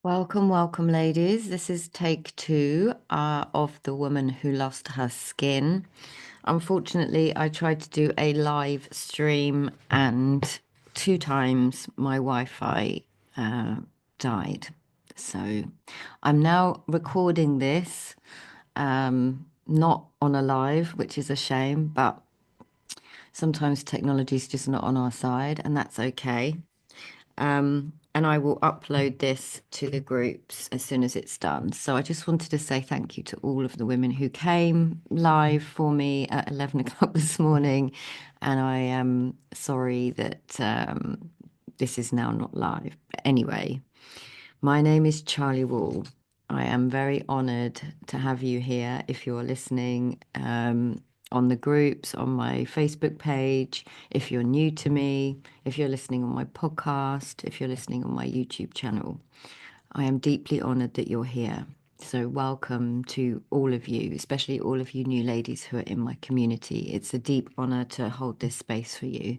Welcome, welcome, ladies. This is take two of The Woman Who Lost Her Skin. Unfortunately, I tried to do a live stream and two times my Wi-Fi uh, died. So I'm now recording this, not on a live, which is a shame, but sometimes technology is just not on our side, and that's okay. And I will upload this to the groups as soon as it's done. So I just wanted to say thank you to all of the women who came live for me at 11 o'clock this morning. And I am sorry that this is now not live. But anyway, my name is Charlie Wall. I am very honored to have you here if you're listening on the groups, on my Facebook page, if you're new to me, if you're listening on my podcast, if you're listening on my YouTube channel. I am deeply honored that you're here. So, welcome to all of you, especially all of you new ladies who are in my community. It's a deep honor to hold this space for you.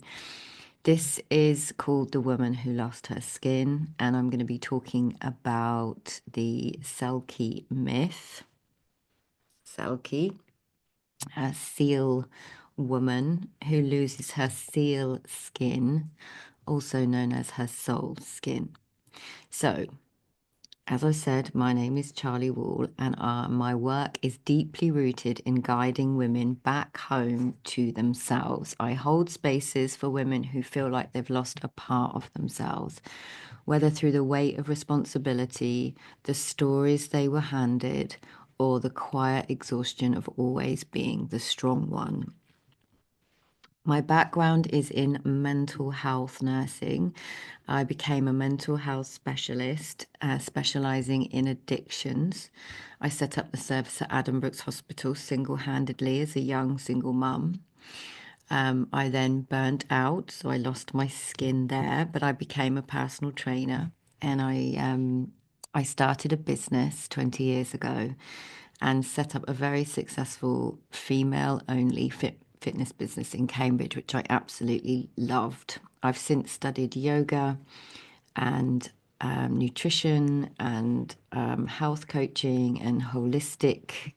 This is called The Woman Who Lost Her Skin, and I'm going to be talking about the Selkie myth. Selkie, a seal woman who loses her seal skin, also known as her soul skin. So, as I said, my name is Charlie Wall, and my work is deeply rooted in guiding women back home to themselves. I hold spaces for women who feel like they've lost a part of themselves, whether through the weight of responsibility, the stories they were handed, or the quiet exhaustion of always being the strong one. My background is in mental health nursing. I became a mental health specialist, specializing in addictions. I set up the service at Adam Brooks Hospital single-handedly as a young single mum. I then burnt out, so I lost my skin there, but I became a personal trainer and I started a business 20 years ago and set up a very successful female-only fitness business in Cambridge, which I absolutely loved. I've since studied yoga and nutrition and health coaching and holistic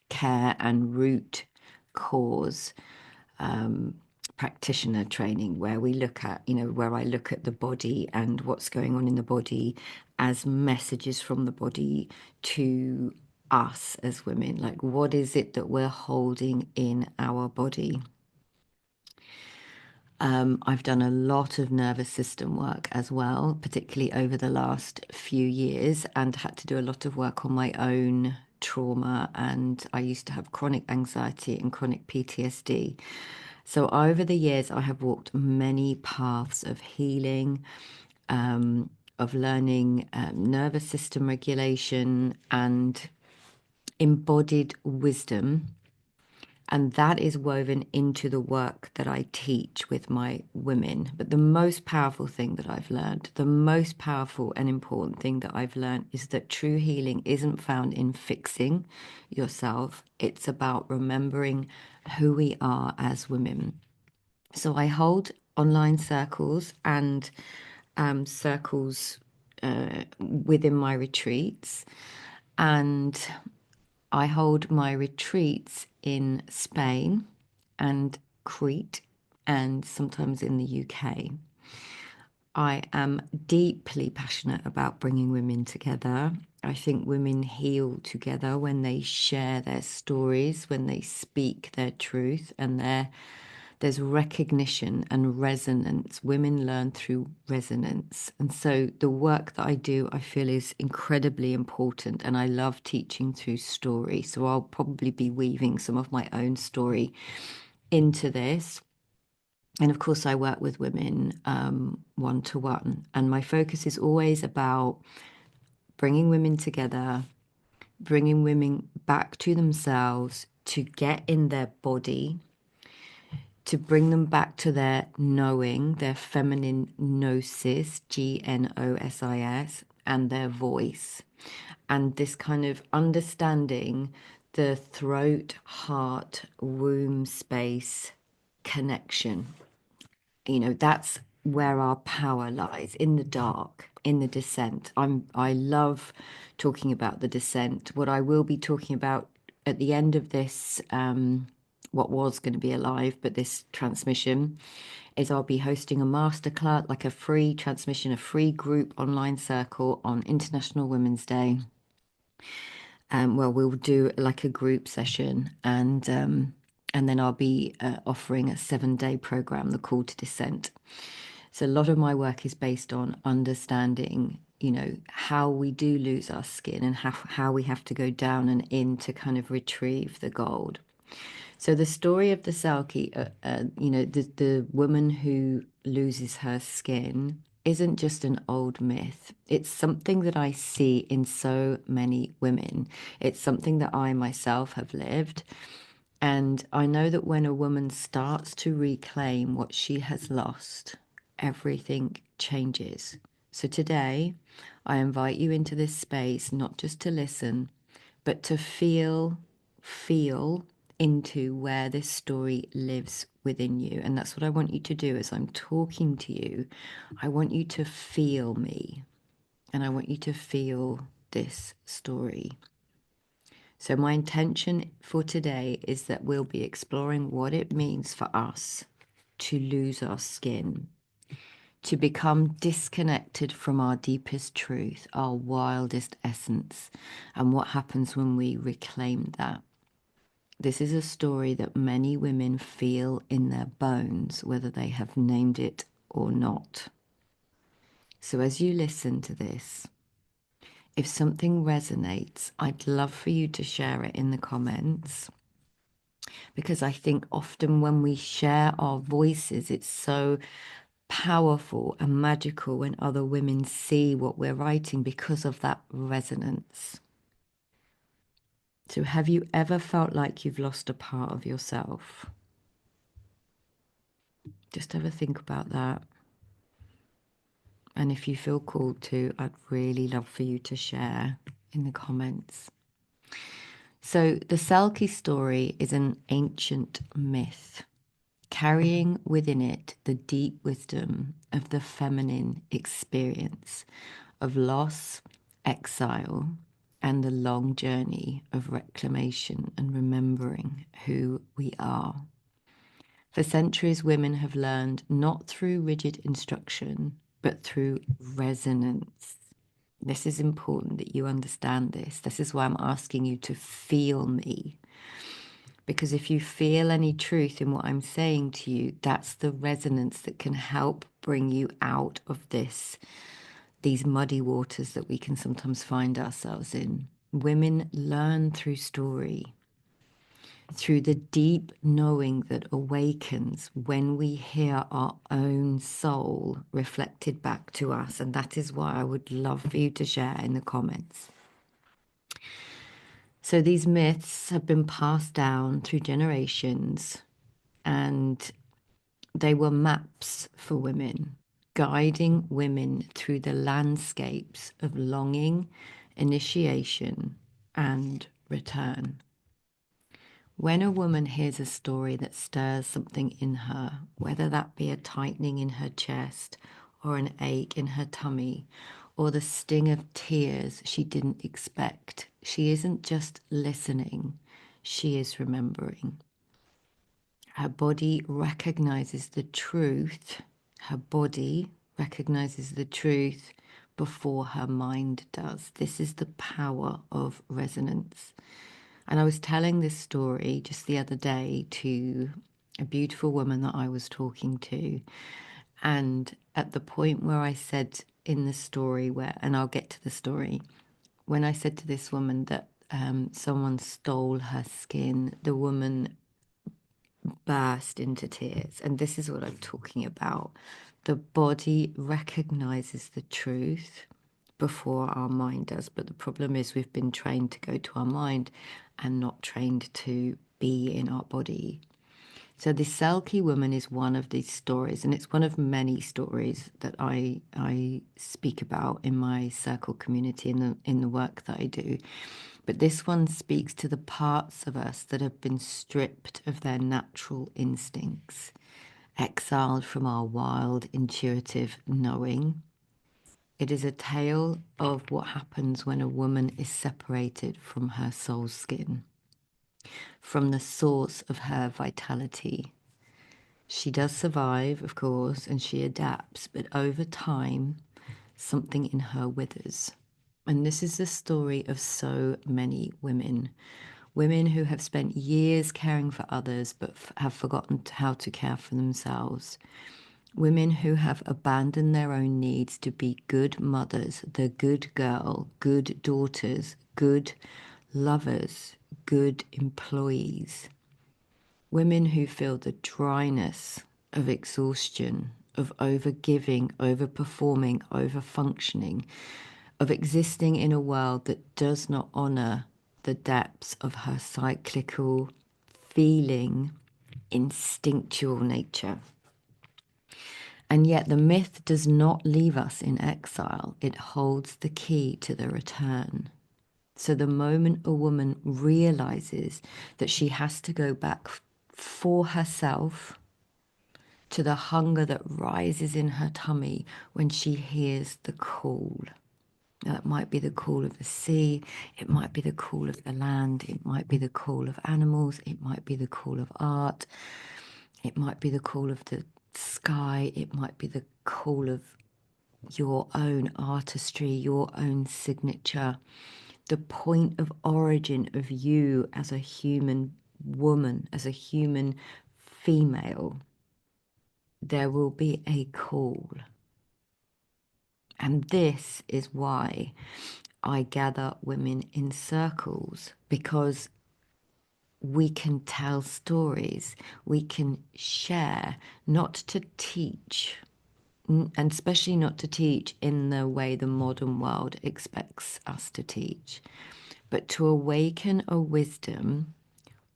care and root cause practitioner training where we look at, where I look at the body and what's going on in the body as messages from the body to us as women. Like, what is it that we're holding in our body? I've done a lot of nervous system work as well, particularly over the last few years, and had to do a lot of work on my own trauma. And I used to have chronic anxiety and chronic PTSD. So over the years, I have walked many paths of healing, of learning nervous system regulation and embodied wisdom. And that is woven into the work that I teach with my women. But the most powerful thing that I've learned, the most powerful and important thing that I've learned is that true healing isn't found in fixing yourself. It's about remembering who we are as women. So I hold online circles and circles within my retreats. And I hold my retreats in Spain and Crete and sometimes in the UK. I am deeply passionate about bringing women together. I think women heal together when they share their stories, when they speak their truth, and there's recognition and resonance. Women learn through resonance. And so the work that I do, I feel is incredibly important. And I love teaching through story. So I'll probably be weaving some of my own story into this. And of course, I work with women one to one. And my focus is always about bringing women together, bringing women back to themselves to get in their body, to bring them back to their knowing, their feminine gnosis, Gnosis, and their voice. And this kind of understanding the throat, heart, womb space connection. That's where our power lies, in the dark, in the descent. I love talking about the descent. What I will be talking about at the end of this, what was going to be a live, but this transmission, is I'll be hosting a masterclass, like a free transmission, a free group online circle on International Women's Day. Well, we'll do like a group session, and then I'll be offering a 7-day program, the Call to Descent. So a lot of my work is based on understanding, how we do lose our skin and how we have to go down and in to kind of retrieve the gold. So the story of the Selkie, the woman who loses her skin isn't just an old myth. It's something that I see in so many women. It's something that I myself have lived. And I know that when a woman starts to reclaim what she has lost, everything changes. So today, I invite you into this space, not just to listen, but to feel into where this story lives within you. And that's what I want you to do as I'm talking to you. I want you to feel me, and I want you to feel this story. So my intention for today is that we'll be exploring what it means for us to lose our skin, to become disconnected from our deepest truth, our wildest essence, and what happens when we reclaim that. This is a story that many women feel in their bones, whether they have named it or not. So as you listen to this, if something resonates, I'd love for you to share it in the comments, because I think often when we share our voices, it's so powerful and magical when other women see what we're writing because of that resonance. So have you ever felt like you've lost a part of yourself? Just have a think about that. And if you feel called to, I'd really love for you to share in the comments. So the Selkie story is an ancient myth, carrying within it the deep wisdom of the feminine experience of loss, exile, and the long journey of reclamation and remembering who we are. For centuries, women have learned not through rigid instruction, but through resonance. This is important that you understand this. This is why I'm asking you to feel me. Because if you feel any truth in what I'm saying to you, that's the resonance that can help bring you out of these muddy waters that we can sometimes find ourselves in. Women learn through story, through the deep knowing that awakens when we hear our own soul reflected back to us. And that is why I would love for you to share in the comments. So these myths have been passed down through generations, and they were maps for women, guiding women through the landscapes of longing, initiation, and return. When a woman hears a story that stirs something in her, whether that be a tightening in her chest or an ache in her tummy or the sting of tears she didn't expect, she isn't just listening, she is remembering. Her body recognizes the truth. Her body recognizes the truth before her mind does. This is the power of resonance. And I was telling this story just the other day to a beautiful woman that I was talking to. And at the point where I said in the story and I'll get to the story, when I said to this woman that someone stole her skin, the woman burst into tears. And this is what I'm talking about. The body recognizes the truth before our mind does. But the problem is we've been trained to go to our mind and not trained to be in our body. So the Selkie woman is one of these stories, and it's one of many stories that I speak about in my circle community in the work that I do. But this one speaks to the parts of us that have been stripped of their natural instincts. exiled from our wild, intuitive knowing. It is a tale of what happens when a woman is separated from her soul skin, from the source of her vitality. She does survive, of course, and she adapts, but over time, something in her withers. And this is the story of so many women. Women who have spent years caring for others but have forgotten how to care for themselves. Women who have abandoned their own needs to be good mothers, the good girl, good daughters, good lovers, good employees. Women who feel the dryness of exhaustion, of overgiving, overperforming, overfunctioning, of existing in a world that does not honor the depths of her cyclical, feeling, instinctual nature. And yet the myth does not leave us in exile. It holds the key to the return. So the moment a woman realizes that she has to go back for herself to the hunger that rises in her tummy when she hears the call. Now, it might be the call of the sea, it might be the call of the land, it might be the call of animals, it might be the call of art, it might be the call of the sky, it might be the call of your own artistry, your own signature, the point of origin of you as a human woman, as a human female. There will be a call. And this is why I gather women in circles, because we can tell stories, we can share, not to teach, and especially not to teach in the way the modern world expects us to teach, but to awaken a wisdom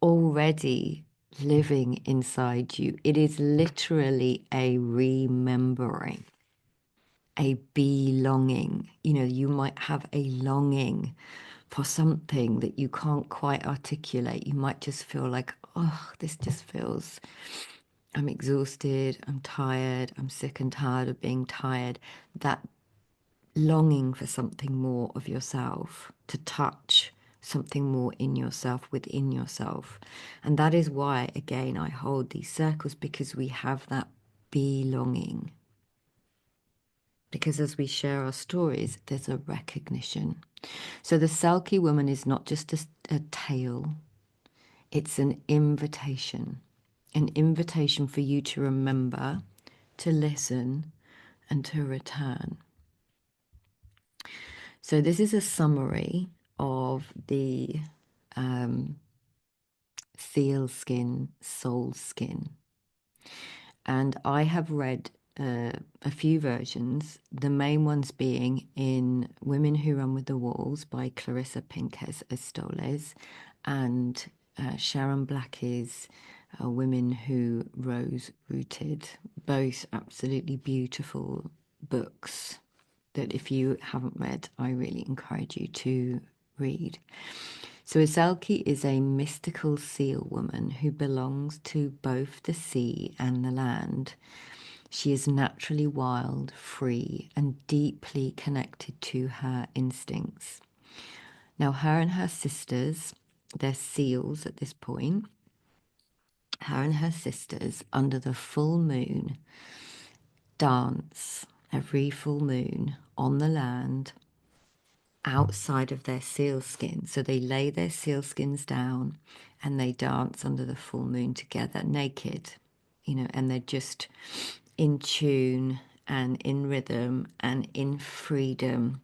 already living inside you. It is literally a remembering, a belonging. You know, you might have a longing for something that you can't quite articulate. You might just feel like, oh, this just feels, I'm exhausted, I'm tired, I'm sick and tired of being tired. That longing for something more of yourself, to touch something more in yourself, within yourself. And that is why, again, I hold these circles, because we have that belonging. Because as we share our stories, there's a recognition. So the Selkie woman is not just a tale, it's an invitation for you to remember, to listen, and to return. So this is a summary of the seal skin, soul skin. And I have read a few versions, the main ones being in Women Who Run with the Wolves by Clarissa Pinkola Estoles and Sharon Blackie's Women Who Rose Rooted. Both absolutely beautiful books that if you haven't read, I really encourage you to read. So Iselki is a mystical seal woman who belongs to both the sea and the land. She is naturally wild, free, and deeply connected to her instincts. Now, her and her sisters, they're seals at this point, her and her sisters, under the full moon, dance every full moon on the land outside of their sealskin. So they lay their sealskins down and they dance under the full moon together, naked, you know, and they're just in tune and in rhythm and in freedom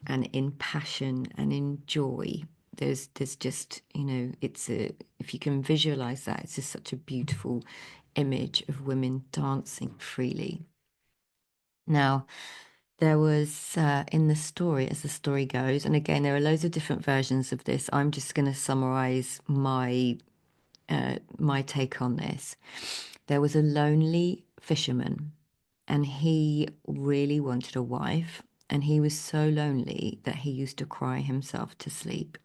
and in passion and in joy. There's just, you know, if you can visualize that, it's just such a beautiful image of women dancing freely. Now, there was in the story, as the story goes, and again, there are loads of different versions of this. I'm just going to summarize my take on this. There was a lonely fisherman, and he really wanted a wife, and he was so lonely that he used to cry himself to sleep.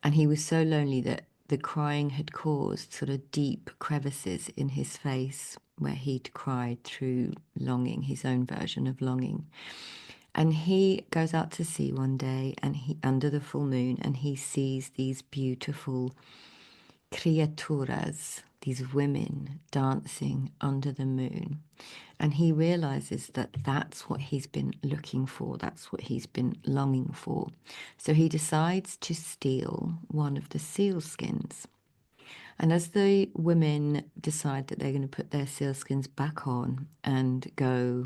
And he was so lonely that the crying had caused sort of deep crevices in his face. where he'd cried through longing, his own version of longing. And he goes out to sea one day and he under the full moon and he sees these beautiful criaturas, these women dancing under the moon. And he realizes that that's what he's been looking for, that's what he's been longing for. So he decides to steal one of the seal skins. And as the women decide that they're going to put their sealskins back on and go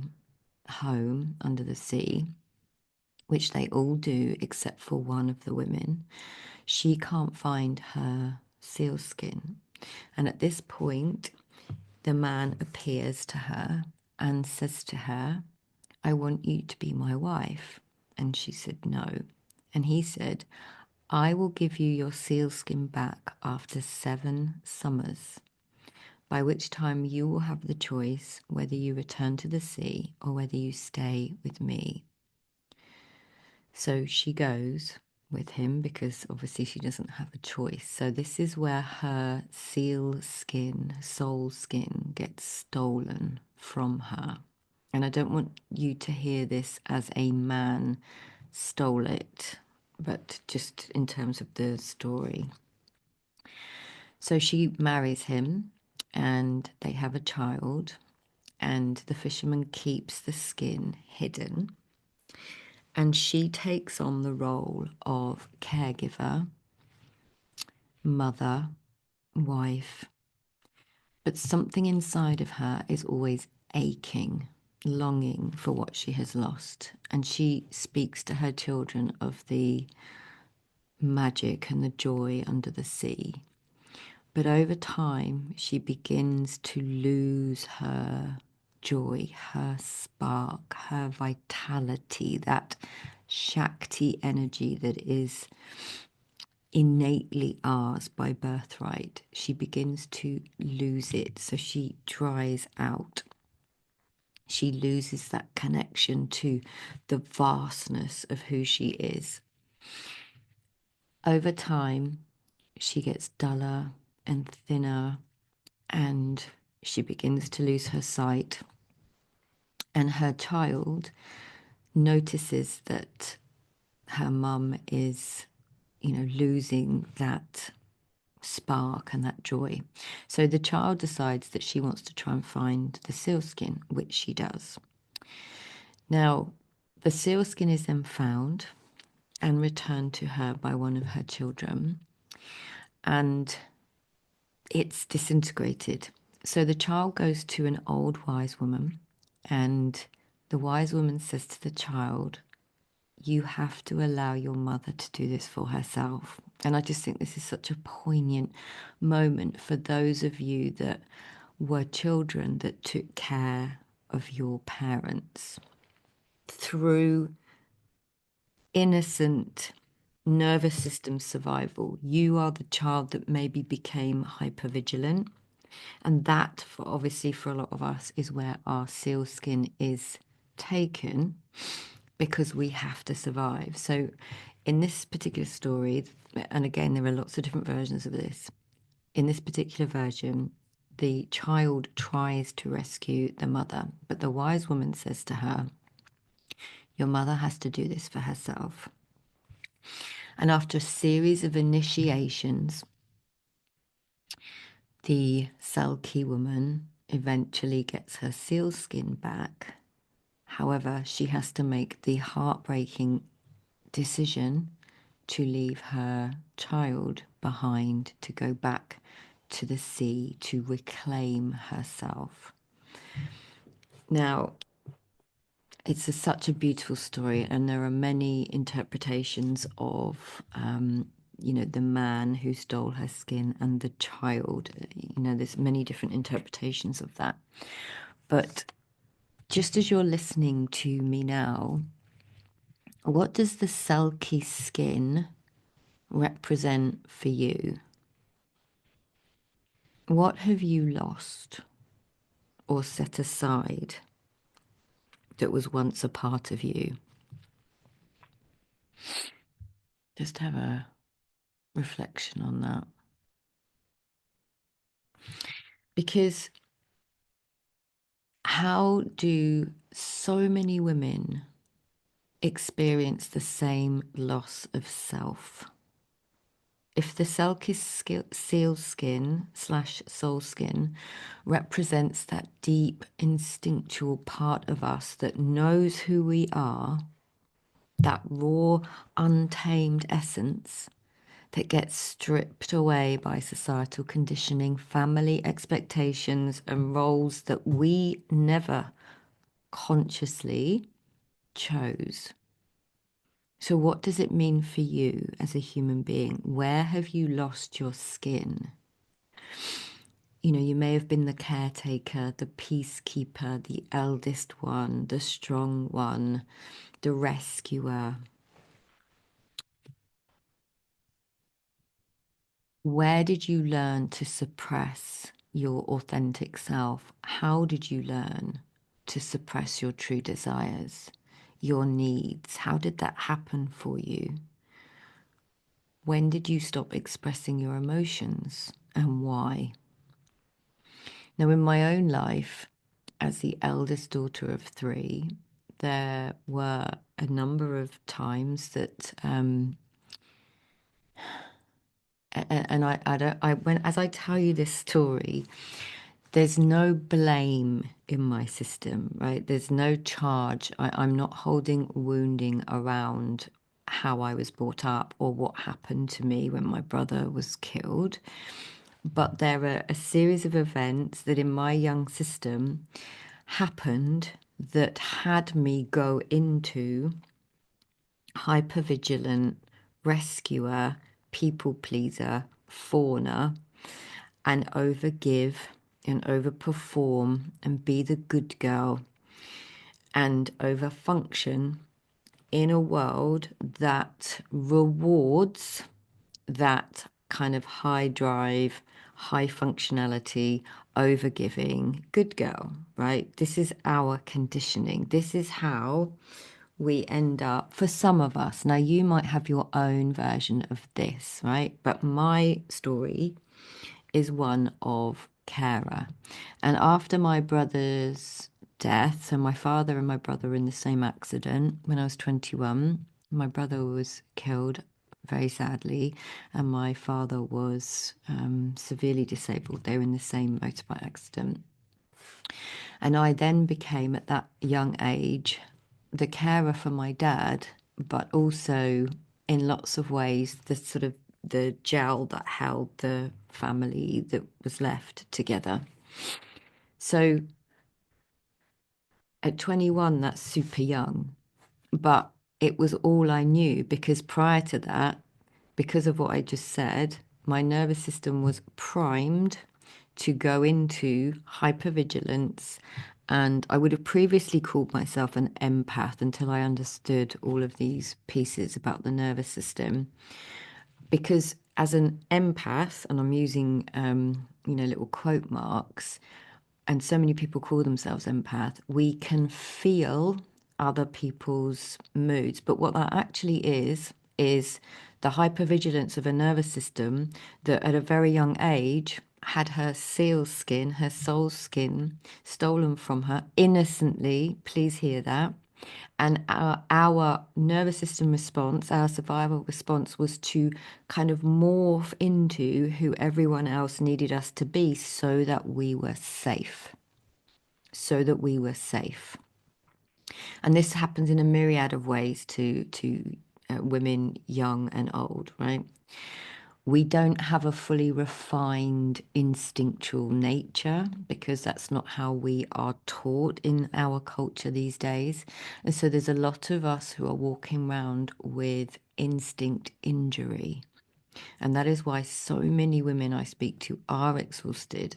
home under the sea, which they all do except for one of the women, she can't find her sealskin. And at this point, the man appears to her and says to her, I want you to be my wife. And she said no. And he said, I will give you your sealskin back after 7 summers, by which time you will have the choice whether you return to the sea or whether you stay with me. So she goes with him because obviously she doesn't have a choice. So this is where her seal skin, soul skin, gets stolen from her. And I don't want you to hear this as a man stole it, but just in terms of the story. So she marries him and they have a child, and the fisherman keeps the skin hidden. And she takes on the role of caregiver, mother, wife, but something inside of her is always aching, longing for what she has lost. And she speaks to her children of the magic and the joy under the sea. But over time, she begins to lose her joy, her spark, her vitality, that Shakti energy that is innately ours by birthright. She begins to lose it, so she dries out. She loses that connection to the vastness of who she is. Over time, she gets duller and thinner, and she begins to lose her sight. And her child notices that her mum is, losing that spark and that joy. So the child decides that she wants to try and find the sealskin, which she does. Now, the sealskin is then found and returned to her by one of her children, and it's disintegrated. So the child goes to an old wise woman, and the wise woman says to the child, you have to allow your mother to do this for herself. And I just think this is such a poignant moment for those of you that were children that took care of your parents through innocent nervous system survival. You are the child that maybe became hypervigilant. And that, obviously, for a lot of us, is where our sealskin is taken because we have to survive. So in this particular story, and again, there are lots of different versions of this, in this particular version, the child tries to rescue the mother, but the wise woman says to her, your mother has to do this for herself. And after a series of initiations, the Selkie woman eventually gets her sealskin back. However, she has to make the heartbreaking decision to leave her child behind, to go back to the sea, to reclaim herself. Now, it's such a beautiful story, and there are many interpretations of, the man who stole her skin and the child. There's many different interpretations of that. But just as you're listening to me now, what does the Selkie skin represent for you? What have you lost or set aside that was once a part of you? Just have a reflection on that. Because How do so many women experience the same loss of self? If the seal skin slash soul skin represents that deep instinctual part of us that knows who we are, that raw, untamed essence that gets stripped away by societal conditioning, family expectations, and roles that we never consciously chose. So, what does it mean for you as a human being? Where have you lost your skin? You know, you may have been the caretaker, the peacekeeper, the eldest one, the strong one, the rescuer. Where did you learn to suppress your authentic self? How did you learn to suppress your true desires, your needs? How did that happen for you? When did you stop expressing your emotions and why? Now, in my own life, as the eldest daughter of three, there were a number of times that, and I don't, I when as I tell you this story, there's no blame in my system, right? There's no charge. I'm not holding wounding around how I was brought up or what happened to me when my brother was killed. But there are a series of events that in my young system happened that had me go into hypervigilant, rescuer, people pleaser, fawner, and overgive and overperform and be the good girl and overfunction in a world that rewards that kind of high drive, high functionality, overgiving good girl, right? This is our conditioning. This is how we end up for some of us. Now, you might have your own version of this, right? But my story is one of carer. And after my brother's death, so my father and my brother were in the same accident when I was 21. My brother was killed very sadly, and my father was severely disabled. They were in the same motorbike accident. And I then became, at that young age, the carer for my dad, but also in lots of ways, the sort of the gel that held the family that was left together. So at 21, that's super young, but it was all I knew because prior to that, because of what I just said, my nervous system was primed to go into hypervigilance. And I would have previously called myself an empath until I understood all of these pieces about the nervous system. Because as an empath, and I'm using, little quote marks, and so many people call themselves empath, we can feel other people's moods. But what that actually is the hypervigilance of a nervous system that at a very young age had her seal skin, her soul skin stolen from her innocently. Please hear that. And our nervous system response, our survival response was to kind of morph into who everyone else needed us to be so that we were safe. So that we were safe. And this happens in a myriad of ways to women, young and old, right? We don't have a fully refined instinctual nature because that's not how we are taught in our culture these days. And so there's a lot of us who are walking around with instinct injury. And that is why so many women I speak to are exhausted,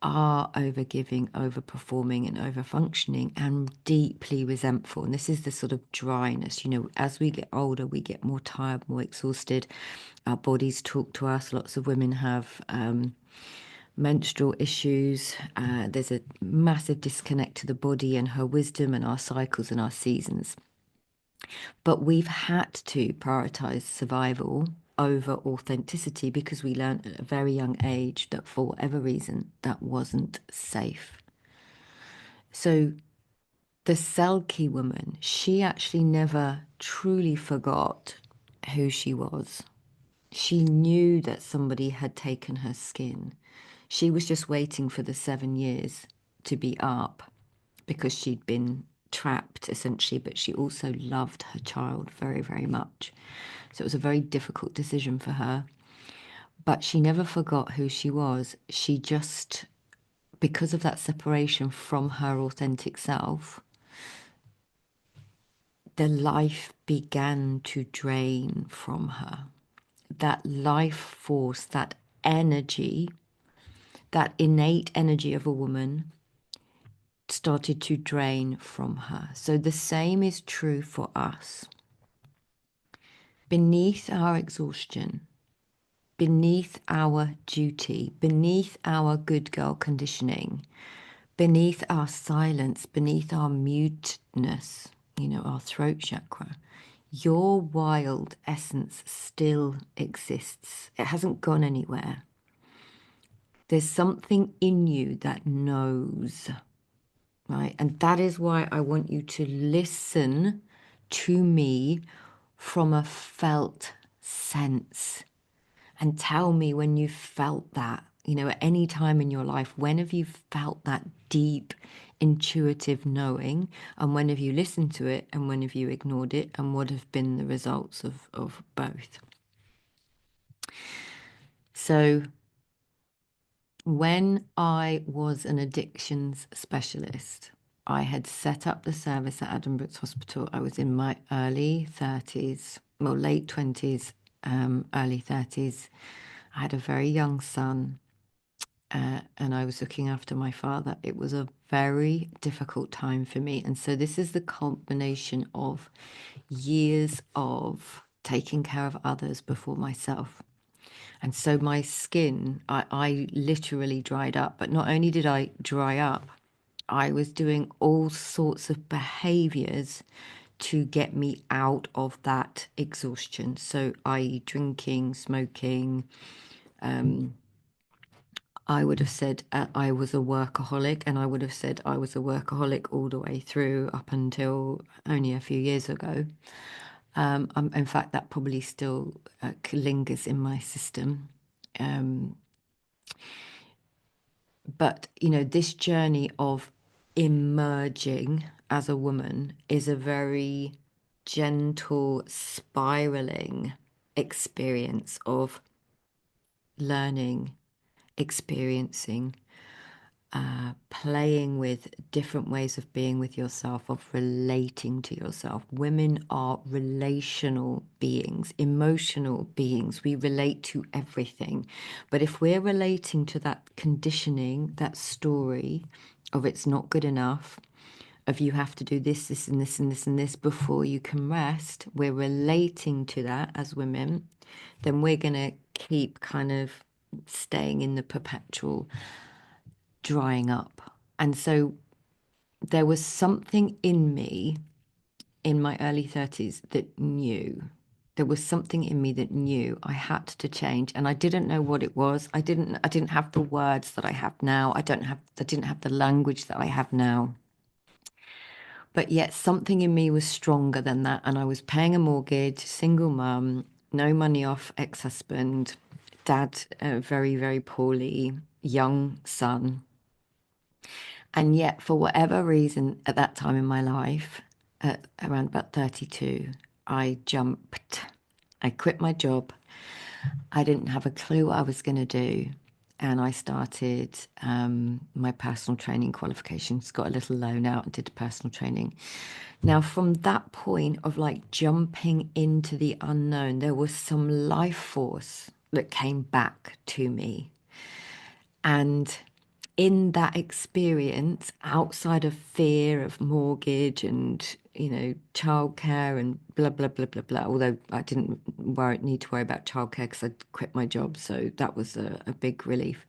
are overgiving, overperforming, and overfunctioning, and deeply resentful. And this is the sort of dryness. You know, as we get older, we get more tired, more exhausted. Our bodies talk to us. Lots of women have menstrual issues. There's a massive disconnect to the body and her wisdom and our cycles and our seasons. But we've had to prioritize survival over authenticity because we learned at a very young age that for whatever reason that wasn't safe. So the Selkie woman, she actually never truly forgot who she was. She knew that somebody had taken her skin. She was just waiting for the 7 years to be up because she'd been trapped essentially, but she also loved her child very, very much. So it was a very difficult decision for her. But she never forgot who she was. She just, because of that separation from her authentic self, the life began to drain from her. That life force, that energy, that innate energy of a woman started to drain from her. So the same is true for us. Beneath our exhaustion, beneath our duty, beneath our good girl conditioning, beneath our silence, beneath our muteness, our throat chakra, your wild essence still exists. It hasn't gone anywhere. There's something in you that knows, right? And that is why I want you to listen to me from a felt sense and tell me when you felt that, at any time in your life, when have you felt that deep, intuitive knowing? And when have you listened to it? And when have you ignored it? And what have been the results of both? So, when I was an addictions specialist, I had set up the service at Adam Brooks Hospital. I was in my early 30s, well, late 20s, early 30s. I had a very young son, and I was looking after my father. It was a very difficult time for me. And so, this is the combination of years of taking care of others before myself. And so my skin, I literally dried up. But not only did I dry up, I was doing all sorts of behaviors to get me out of that exhaustion. So, i.e., drinking, smoking. I would have said I was a workaholic, and I would have said I was a workaholic all the way through up until only a few years ago. In fact, that probably still lingers in my system. But, this journey of emerging as a woman is a very gentle, spiraling experience of learning, experiencing, playing with different ways of being with yourself, of relating to yourself. Women are relational beings, emotional beings. We relate to everything. But if we're relating to that conditioning, that story of it's not good enough, of you have to do this, this, and this, and this, and this before you can rest, we're relating to that as women, then we're going to keep kind of staying in the perpetual drying up. And so there was something in me in my early 30s that knew. There was something in me that knew I had to change, and I didn't know what it was. I didn't have the words that I have now. I didn't have the language that I have now. But yet something in me was stronger than that, and I was paying a mortgage, single mum, no money off ex-husband, dad very, very poorly, young son. And yet, for whatever reason, at that time in my life, at around about 32, I jumped. I quit my job. I didn't have a clue what I was going to do. And I started my personal training qualifications, got a little loan out and did personal training. Now, from that point of like jumping into the unknown, there was some life force that came back to me. And in that experience, outside of fear of mortgage and, childcare and blah, blah, blah, blah, blah, although I didn't need to worry about childcare because I'd quit my job. So that was a big relief.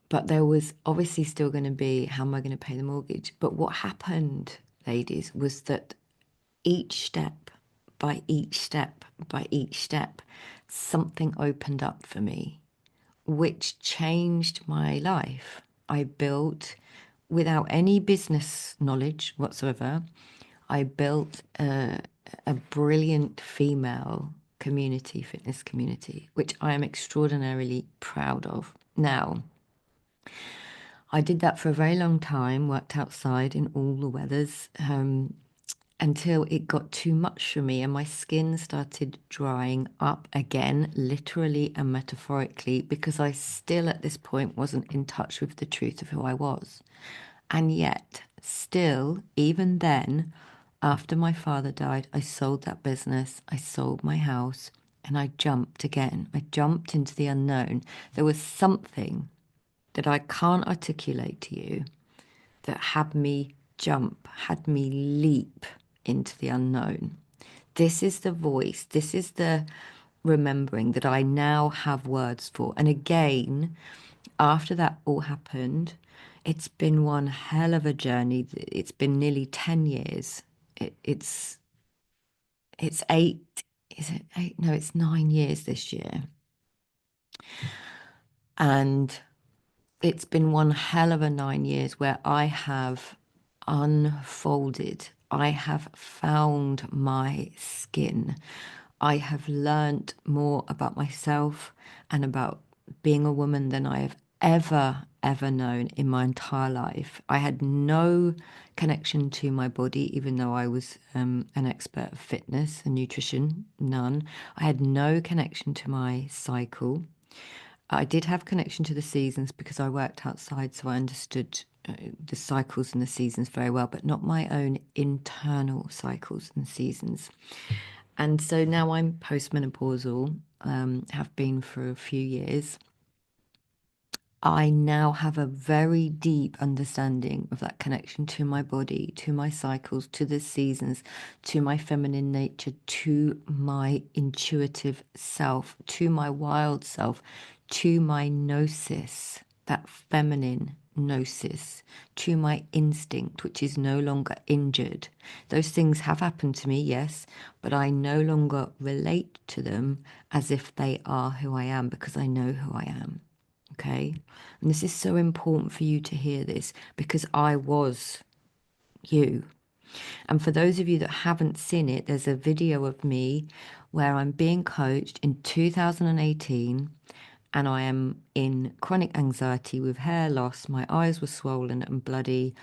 But there was obviously still going to be, how am I going to pay the mortgage? But what happened, ladies, was that each step by each step by each step, something opened up for me which changed my life. I built without any business knowledge whatsoever, I built a brilliant female community, fitness community, which I am extraordinarily proud of. Now, I did that for a very long time, worked outside in all the weathers, until it got too much for me and my skin started drying up again, literally and metaphorically, because I still at this point wasn't in touch with the truth of who I was. And yet, still, even then, after my father died, I sold that business, I sold my house, and I jumped again. I jumped into the unknown. There was something that I can't articulate to you that had me jump, had me leap into the unknown. This is the voice, this is the remembering that I now have words for. And again, after that all happened, it's been one hell of a journey. It's been nearly 10 years. It's eight, is it eight? No, it's 9 years this year. And it's been one hell of a 9 years where I have unfolded. I have found my skin. I have learned more about myself and about being a woman than I have ever known in my entire life. I had no connection to my body, even though I was an expert of fitness and nutrition, none. I had no connection to my cycle. I did have connection to the seasons because I worked outside, so I understood the cycles and the seasons very well, but not my own internal cycles and seasons. And so now I'm postmenopausal, have been for a few years. I now have a very deep understanding of that connection to my body, to my cycles, to the seasons, to my feminine nature, to my intuitive self, to my wild self, to my gnosis, that feminine gnosis, to my instinct, which is no longer injured. Those things have happened to me, yes, but I no longer relate to them as if they are who I am because I know who I am. Okay. And this is so important for you to hear this because I was you. And for those of you that haven't seen it, there's a video of me where I'm being coached in 2018 and I am in chronic anxiety with hair loss. My eyes were swollen and bloody.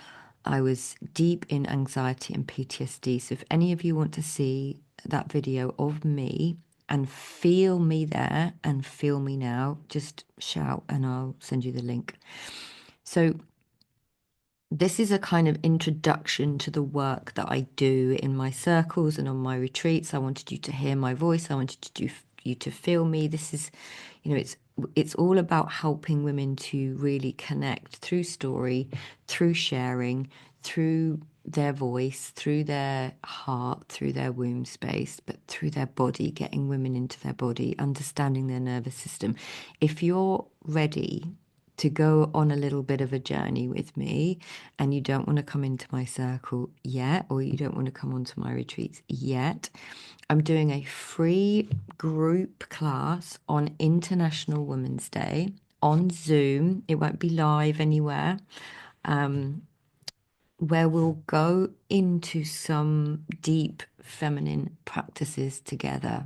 I was deep in anxiety and PTSD. So if any of you want to see that video of me and feel me there and feel me now, just shout and I'll send you the link. So this is a kind of introduction to the work that I do in my circles and on my retreats. I wanted you to hear my voice. I wanted you to feel me. This is, it's all about helping women to really connect through story, through sharing, through their voice, through their heart, through their womb space, but through their body, getting women into their body, understanding their nervous system. If you're ready to go on a little bit of a journey with me and you don't want to come into my circle yet, or you don't want to come onto my retreats yet, I'm doing a free group class on International Women's Day on Zoom. It won't be live anywhere, where we'll go into some deep feminine practices together.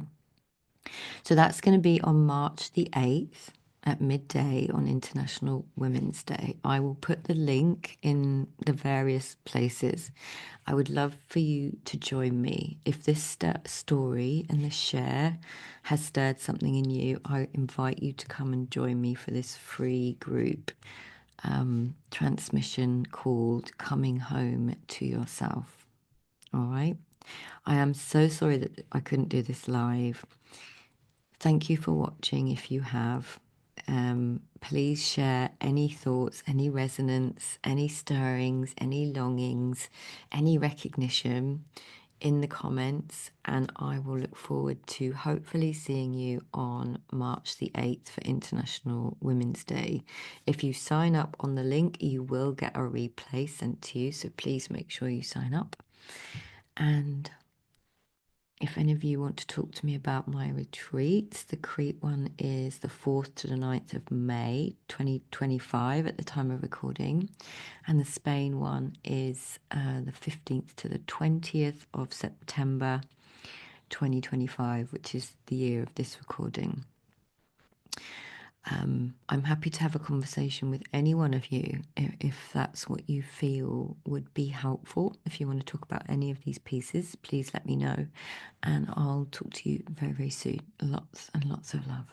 So that's going to be on March the 8th at midday on International Women's Day. I will put the link in the various places. I would love for you to join me. If this story and this share has stirred something in you, I invite you to come and join me for this free group transmission called Coming Home to Yourself. All right. I am so sorry that I couldn't do this live. Thank you for watching if you have. Please share any thoughts, any resonance, any stirrings, any longings, any recognition in the comments, and I will look forward to hopefully seeing you on March the 8th for International Women's Day. If you sign up on the link, you will get a replay sent to you, so please make sure you sign up. And if any of you want to talk to me about my retreats, the Crete one is the 4th to the 9th of May 2025 at the time of recording, and the Spain one is the 15th to the 20th of September 2025, which is the year of this recording. I'm happy to have a conversation with any one of you if that's what you feel would be helpful. If you want to talk about any of these pieces, please let me know, and I'll talk to you very, very soon. Lots and lots of love.